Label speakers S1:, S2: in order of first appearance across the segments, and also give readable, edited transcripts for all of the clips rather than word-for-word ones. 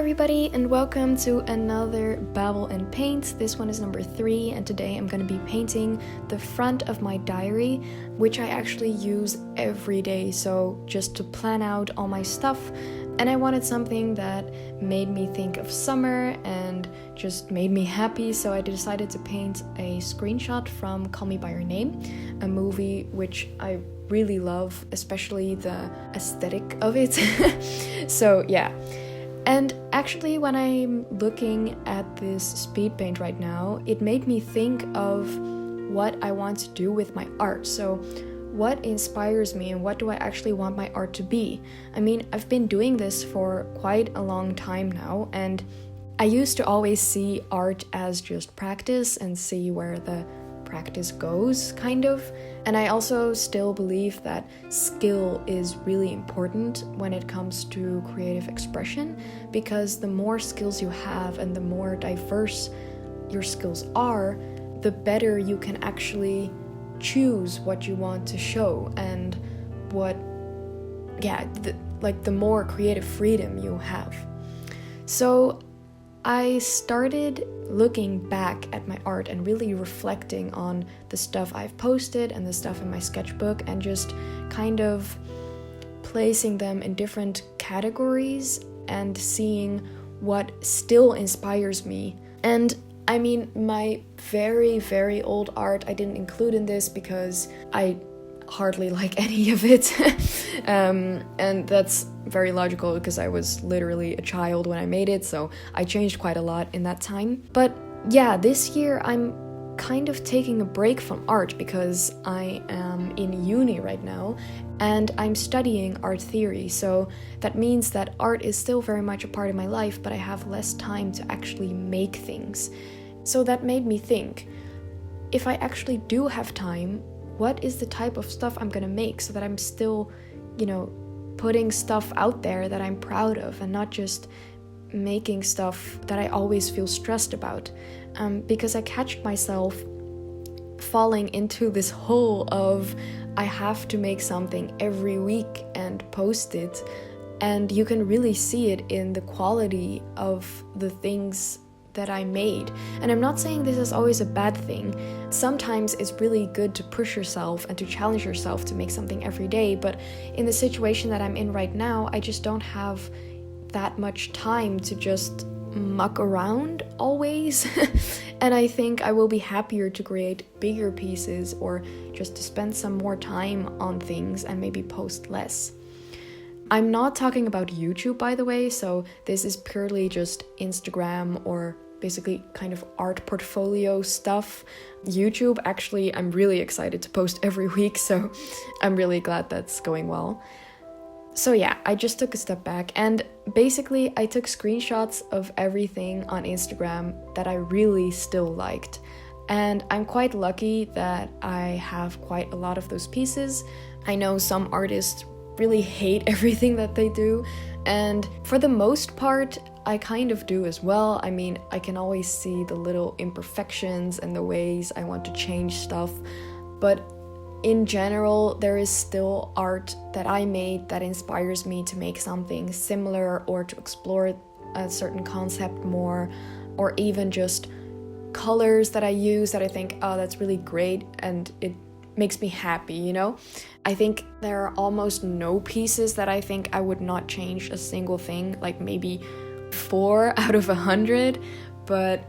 S1: everybody, and welcome to another Babble and Paint. This one is number 3, and today I'm going to be painting the front of my diary, which I actually use every day, so just to plan out all my stuff. And I wanted something that made me think of summer and just made me happy, so I decided to paint a screenshot from Call Me By Your Name, a movie which I really love, especially the aesthetic of it. So yeah. And actually, when I'm looking at this speed paint right now, it made me think of what I want to do with my art. So what inspires me and what do I actually want my art to be? I mean, I've been doing this for quite a long time now, and I used to always see art as just practice and see where the practice goes, kind of. And I also still believe that skill is really important when it comes to creative expression, because the more skills you have and the more diverse your skills are, the better you can actually choose what you want to show and the more creative freedom you have. So I started looking back at my art and really reflecting on the stuff I've posted and the stuff in my sketchbook, and just kind of placing them in different categories and seeing what still inspires me. And I mean, my very, very old art I didn't include in this because I hardly like any of it. And that's very logical because I was literally a child when I made it, so I changed quite a lot in that time. But yeah, this year I'm kind of taking a break from art because I am in uni right now and I'm studying art theory, so that means that art is still very much a part of my life, but I have less time to actually make things. So that made me think, if I actually do have time, what is the type of stuff I'm gonna make so that I'm still, putting stuff out there that I'm proud of and not just making stuff that I always feel stressed about. Because I catch myself falling into this hole of I have to make something every week and post it, and you can really see it in the quality of the things that I made. And I'm not saying this is always a bad thing. Sometimes it's really good to push yourself and to challenge yourself to make something every day, but in the situation that I'm in right now, I just don't have that much time to just muck around always. And I think I will be happier to create bigger pieces or just to spend some more time on things and maybe post less. I'm not talking about YouTube, by the way, so this is purely just Instagram or basically kind of art portfolio stuff. YouTube, actually, I'm really excited to post every week, so I'm really glad that's going well. So yeah, I just took a step back and basically I took screenshots of everything on Instagram that I really still liked. And I'm quite lucky that I have quite a lot of those pieces. I know some artists really hate everything that they do, and for the most part I kind of do as well. I mean, I can always see the little imperfections and the ways I want to change stuff, but in general there is still art that I made that inspires me to make something similar or to explore a certain concept more, or even just colors that I use that I think, oh, that's really great and it makes me happy, I think there are almost no pieces that I think I would not change a single thing, like maybe 4 out of 100, but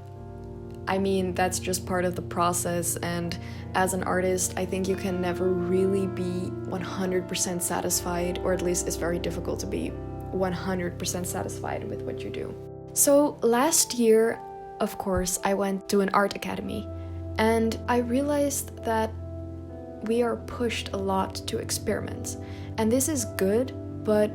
S1: I mean, that's just part of the process, and as an artist, I think you can never really be 100% satisfied, or at least it's very difficult to be 100% satisfied with what you do. So last year, of course, I went to an art academy, and I realized that we are pushed a lot to experiment. And this is good, but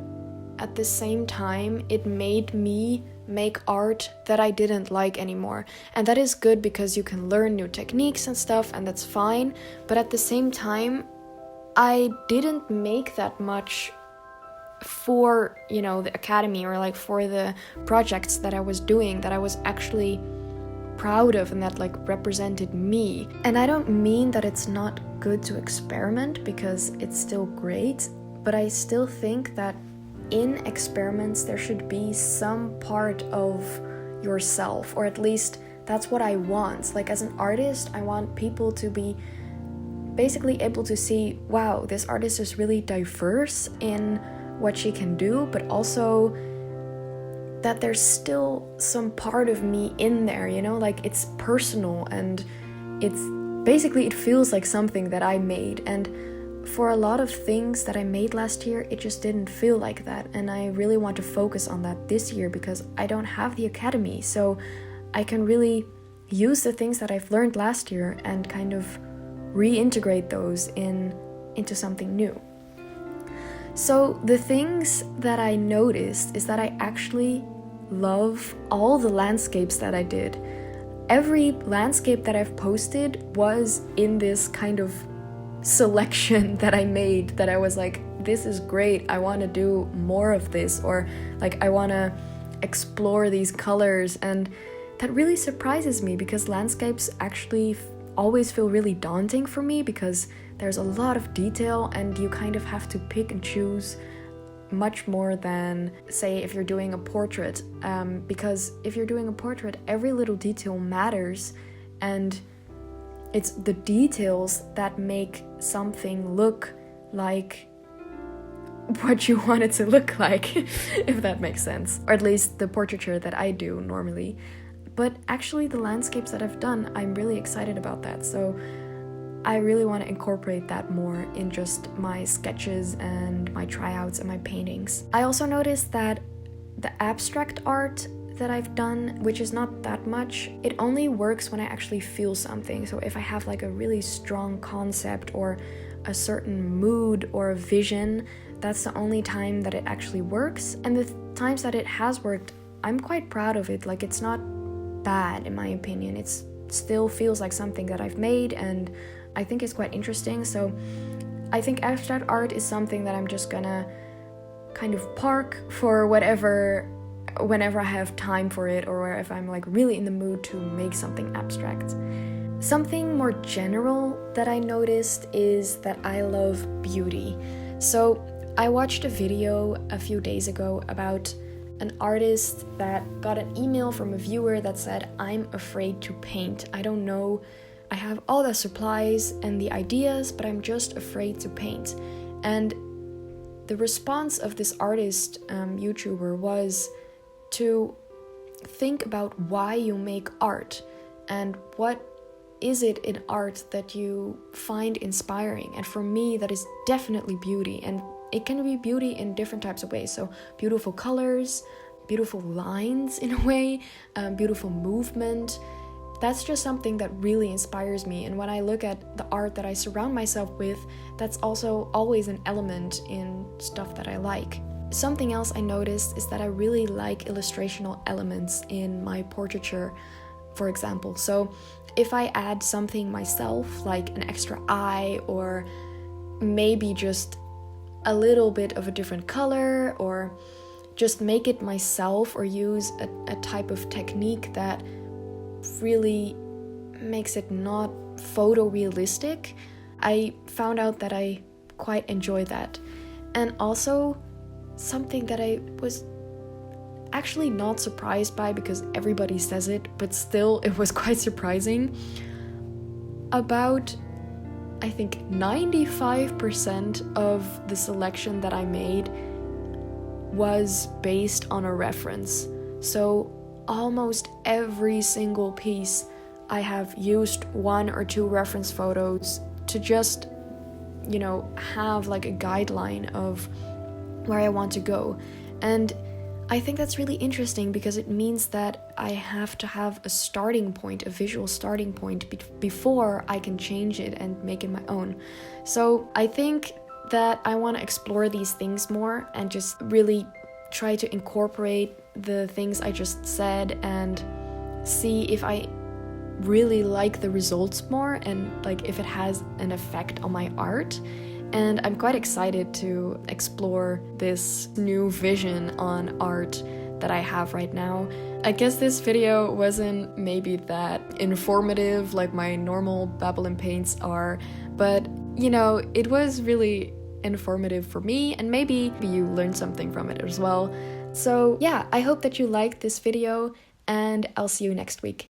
S1: at the same time, it made me make art that I didn't like anymore. And that is good because you can learn new techniques and stuff, and that's fine. But at the same time, I didn't make that much for, the academy or like for the projects that I was doing that I was actually proud of and that represented me. And I don't mean that it's not good to experiment, because it's still great, but I still think that in experiments there should be some part of yourself, or at least that's what I want. Like as an artist, I want people to be basically able to see, wow, this artist is really diverse in what she can do, but also that there's still some part of me in there, you know, like it's personal and it's basically, it feels like something that I made. And for a lot of things that I made last year, it just didn't feel like that. And I really want to focus on that this year because I don't have the academy. So I can really use the things that I've learned last year and kind of reintegrate those into something new. So the things that I noticed is that I actually love all the landscapes that I did. Every landscape that I've posted was in this kind of selection that I made, that I was like, this is great, I want to do more of this, or like I want to explore these colors. And that really surprises me because landscapes actually always feel really daunting for me because there's a lot of detail and you kind of have to pick and choose much more than, say, if you're doing a portrait, because if you're doing a portrait, every little detail matters, and it's the details that make something look like what you want it to look like, if that makes sense, or at least the portraiture that I do normally. But actually the landscapes that I've done, I'm really excited about that. So I really want to incorporate that more in just my sketches and my tryouts and my paintings. I also noticed that the abstract art that I've done, which is not that much, it only works when I actually feel something. So if I have like a really strong concept or a certain mood or a vision, that's the only time that it actually works. And the times that it has worked, I'm quite proud of it. Like it's not bad in my opinion. It still feels like something that I've made and I think it's quite interesting. So I think abstract art is something that I'm just gonna kind of park for whenever I have time for it, or if I'm like really in the mood to make something abstract. Something more general that I noticed is that I love beauty. So I watched a video a few days ago about an artist that got an email from a viewer that said, I'm afraid to paint. I don't know, I have all the supplies and the ideas, but I'm just afraid to paint. And the response of this artist, YouTuber, was to think about why you make art and what is it in art that you find inspiring. And for me, that is definitely beauty, and it can be beauty in different types of ways. So beautiful colors, beautiful lines in a way, beautiful movement. That's just something that really inspires me. And when I look at the art that I surround myself with, that's also always an element in stuff that I like. Something else I noticed is that I really like illustrational elements in my portraiture, for example. So if I add something myself, like an extra eye, or maybe just a little bit of a different color, or just make it myself, or use a type of technique that really makes it not photorealistic, I found out that I quite enjoy that. And also something that I was actually not surprised by, because everybody says it, but still it was quite surprising. About, I think 95% of the selection that I made was based on a reference. So almost every single piece I have used one or two reference photos to just, have like a guideline of where I want to go. And I think that's really interesting because it means that I have to have a starting point, a visual starting point before I can change it and make it my own. So I think that I want to explore these things more and just really try to incorporate the things I just said and see if I really like the results more and like if it has an effect on my art. And I'm quite excited to explore this new vision on art that I have right now. I guess this video wasn't maybe that informative like my normal Babble and Paints are, but it was really informative for me, and maybe you learned something from it as well. So yeah, I hope that you liked this video, and I'll see you next week.